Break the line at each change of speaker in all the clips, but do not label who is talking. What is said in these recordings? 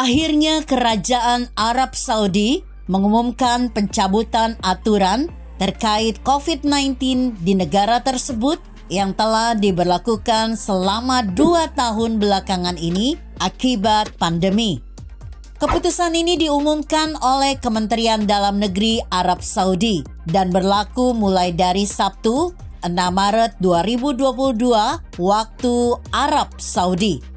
Akhirnya Kerajaan Arab Saudi mengumumkan pencabutan aturan terkait COVID-19 di negara tersebut yang telah diberlakukan selama 2 tahun belakangan ini akibat pandemi. Keputusan ini diumumkan oleh Kementerian Dalam Negeri Arab Saudi dan berlaku mulai dari Sabtu 6 Maret 2022 waktu Arab Saudi.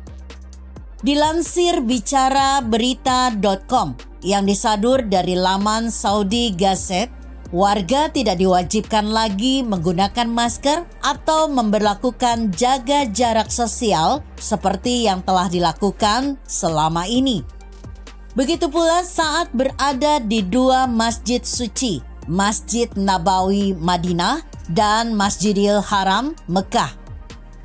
Dilansir bicaraberita.com yang disadur dari laman Saudi Gazette, warga tidak diwajibkan lagi menggunakan masker atau memberlakukan jaga jarak sosial seperti yang telah dilakukan selama ini. Begitu pula saat berada di 2 masjid suci, Masjid Nabawi Madinah dan Masjidil Haram Mekah.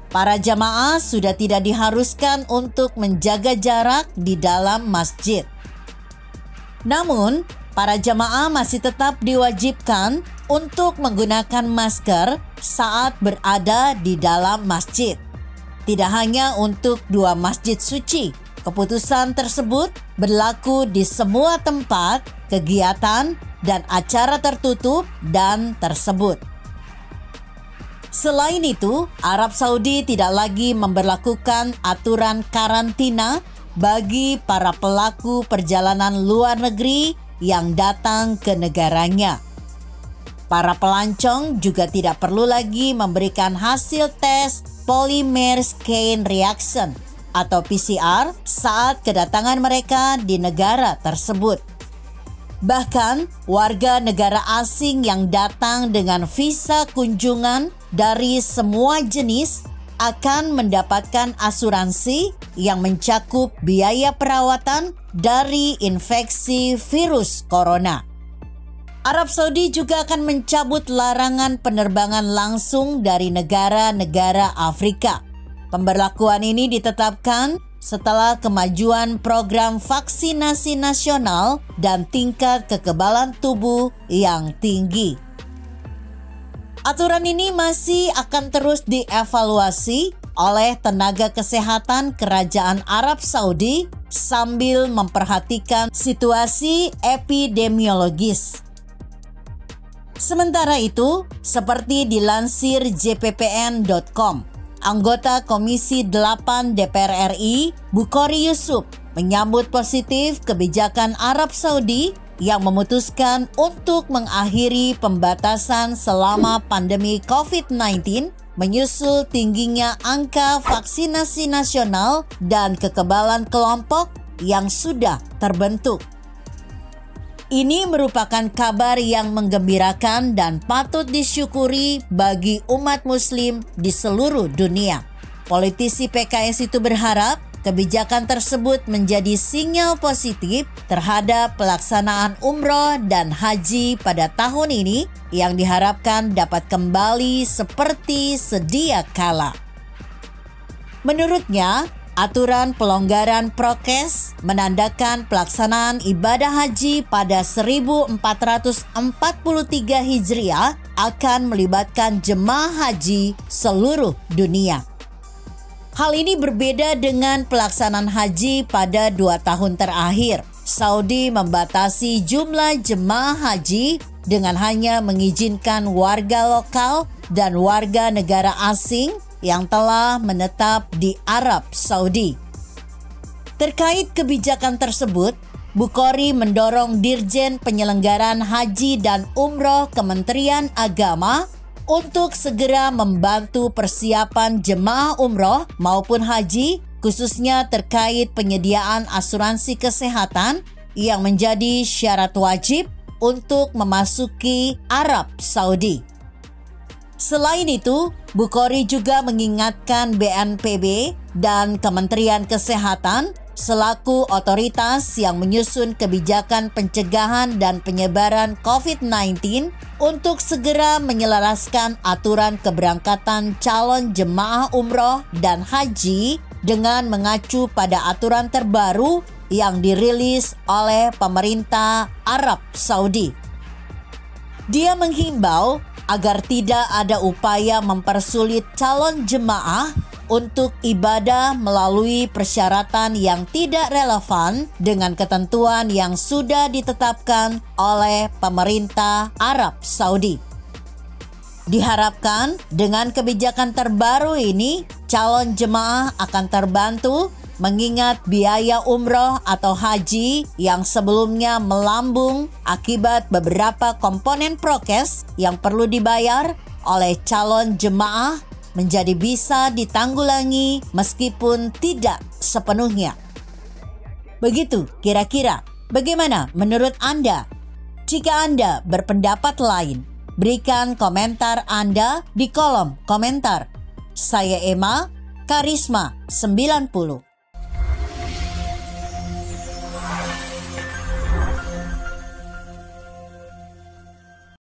Para jamaah sudah tidak diharuskan untuk menjaga jarak di dalam masjid. Namun, para jamaah masih tetap diwajibkan untuk menggunakan masker saat berada di dalam masjid. Tidak hanya untuk 2 masjid suci, keputusan tersebut berlaku di semua tempat, kegiatan, dan acara tertutup dan tersebut. Selain itu, Arab Saudi tidak lagi memberlakukan aturan karantina bagi para pelaku perjalanan luar negeri yang datang ke negaranya. Para pelancong juga tidak perlu lagi memberikan hasil tes polymer chain reaction atau PCR saat kedatangan mereka di negara tersebut. Bahkan, warga negara asing yang datang dengan visa kunjungan dari semua jenis akan mendapatkan asuransi yang mencakup biaya perawatan dari infeksi virus corona. Arab Saudi juga akan mencabut larangan penerbangan langsung dari negara-negara Afrika. Pemberlakuan ini ditetapkan setelah kemajuan program vaksinasi nasional dan tingkat kekebalan tubuh yang tinggi. Aturan ini masih akan terus dievaluasi oleh tenaga kesehatan Kerajaan Arab Saudi sambil memperhatikan situasi epidemiologis. Sementara itu, seperti dilansir jppn.com, anggota Komisi 8 DPR RI, Bukhari Yusuf, menyambut positif kebijakan Arab Saudi yang memutuskan untuk mengakhiri pembatasan selama pandemi COVID-19 menyusul tingginya angka vaksinasi nasional dan kekebalan kelompok yang sudah terbentuk. Ini merupakan kabar yang menggembirakan dan patut disyukuri bagi umat muslim di seluruh dunia. Politisi PKS itu berharap kebijakan tersebut menjadi sinyal positif terhadap pelaksanaan umroh dan haji pada tahun ini yang diharapkan dapat kembali seperti sedia kala. Menurutnya, aturan pelonggaran prokes menandakan pelaksanaan ibadah haji pada 1443 Hijriah akan melibatkan jemaah haji seluruh dunia. Hal ini berbeda dengan pelaksanaan haji pada 2 tahun terakhir. Saudi membatasi jumlah jemaah haji dengan hanya mengizinkan warga lokal dan warga negara asing yang telah menetap di Arab Saudi. Terkait kebijakan tersebut, Bukhari mendorong Dirjen Penyelenggaraan Haji dan Umroh Kementerian Agama untuk segera membantu persiapan jemaah umroh maupun haji, khususnya terkait penyediaan asuransi kesehatan yang menjadi syarat wajib untuk memasuki Arab Saudi. Selain itu, Bukhari juga mengingatkan BNPB dan Kementerian Kesehatan selaku otoritas yang menyusun kebijakan pencegahan dan penyebaran COVID-19 untuk segera menyelaraskan aturan keberangkatan calon jemaah umroh dan haji dengan mengacu pada aturan terbaru yang dirilis oleh pemerintah Arab Saudi. Dia menghimbau agar tidak ada upaya mempersulit calon jemaah untuk ibadah melalui persyaratan yang tidak relevan dengan ketentuan yang sudah ditetapkan oleh pemerintah Arab Saudi. Diharapkan dengan kebijakan terbaru ini, calon jemaah akan terbantu mengingat biaya umroh atau haji yang sebelumnya melambung akibat beberapa komponen prokes yang perlu dibayar oleh calon jemaah menjadi bisa ditanggulangi meskipun tidak sepenuhnya. Begitu kira-kira. Bagaimana menurut Anda? Jika Anda berpendapat lain, berikan komentar Anda di kolom komentar. Saya Emma, Karisma 90.